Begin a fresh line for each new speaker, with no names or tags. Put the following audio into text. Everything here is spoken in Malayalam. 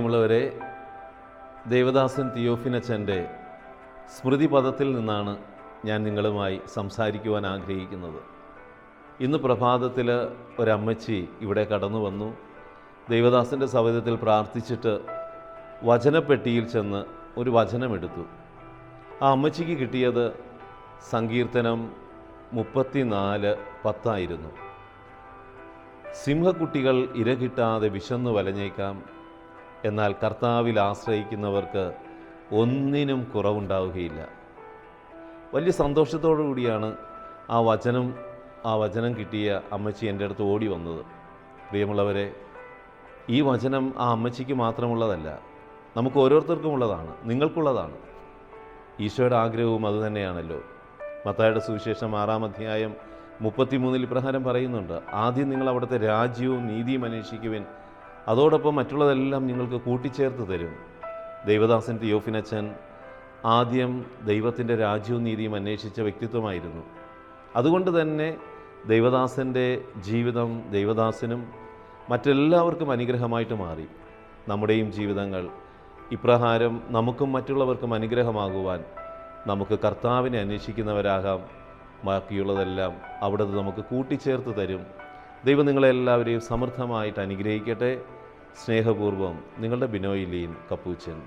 പ്രിയമുള്ളവരെ, ദേവദാസൻ തിയോഫിനച്ചൻ്റെ സ്മൃതി പദത്തിൽ നിന്നാണ് ഞാൻ നിങ്ങളുമായി സംസാരിക്കുവാൻ ആഗ്രഹിക്കുന്നത്. ഇന്ന് പ്രഭാതത്തിൽ ഒരമ്മച്ചി ഇവിടെ കടന്നു വന്നു. ദേവദാസൻ്റെ സവിധത്തിൽ പ്രാർത്ഥിച്ചിട്ട് വചനപ്പെട്ടിയിൽ ചെന്ന് ഒരു വചനമെടുത്തു. ആ അമ്മച്ചിക്ക് കിട്ടിയത് സങ്കീർത്തനം 34:10 സിംഹക്കുട്ടികൾ ഇരകിട്ടാതെ വിശന്നു വലഞ്ഞേക്കാം, എന്നാൽ കർത്താവിൽ ആശ്രയിക്കുന്നവർക്ക് ഒന്നിനും കുറവുണ്ടാവുകയില്ല. വലിയ സന്തോഷത്തോടു കൂടിയാണ് ആ വചനം കിട്ടിയ അമ്മച്ചി എൻ്റെ അടുത്ത് ഓടി വന്നത്. പ്രിയമുള്ളവരെ, ഈ വചനം ആ അമ്മച്ചിക്ക് മാത്രമുള്ളതല്ല, നമുക്ക് ഓരോരുത്തർക്കും ഉള്ളതാണ്, നിങ്ങൾക്കുള്ളതാണ്. ഈശോയുടെ ആഗ്രഹവും അതുതന്നെയാണല്ലോ. മത്തായിയുടെ സുവിശേഷം 6-33 ഇപ്രകാരം പറയുന്നുണ്ട്: ആദ്യം നിങ്ങൾ അവിടുത്തെ രാജ്യവും നീതിയും അന്വേഷിക്കുവിൻ, അതോടൊപ്പം മറ്റുള്ളതെല്ലാം നിങ്ങൾക്ക് കൂട്ടിച്ചേർത്ത് തരും. ദേവദാസൻ തിയോഫിനച്ചൻ ആദ്യം ദൈവത്തിൻ്റെ രാജ്യവും നീതിയും അന്വേഷിച്ച വ്യക്തിത്വമായിരുന്നു. അതുകൊണ്ട് തന്നെ ദൈവദാസൻ്റെ ജീവിതം ദൈവദാസനും മറ്റെല്ലാവർക്കും അനുഗ്രഹമായിട്ട് മാറി. നമ്മുടെയും ജീവിതങ്ങൾ ഇപ്രകാരം നമുക്കും മറ്റുള്ളവർക്കും അനുഗ്രഹമാകുവാൻ നമുക്ക് കർത്താവിനെ അന്വേഷിക്കുന്നവരാകാം. ബാക്കിയുള്ളതെല്ലാം അവിടുന്ന് നമുക്ക് കൂട്ടിച്ചേർത്ത് തരും. ദൈവം നിങ്ങളെല്ലാവരെയും സമൃദ്ധമായിട്ട് അനുഗ്രഹിക്കട്ടെ. സ്നേഹപൂർവ്വം, നിങ്ങളുടെ ബിനോയ് ലീൻ കപ്പൂച്ചൻ.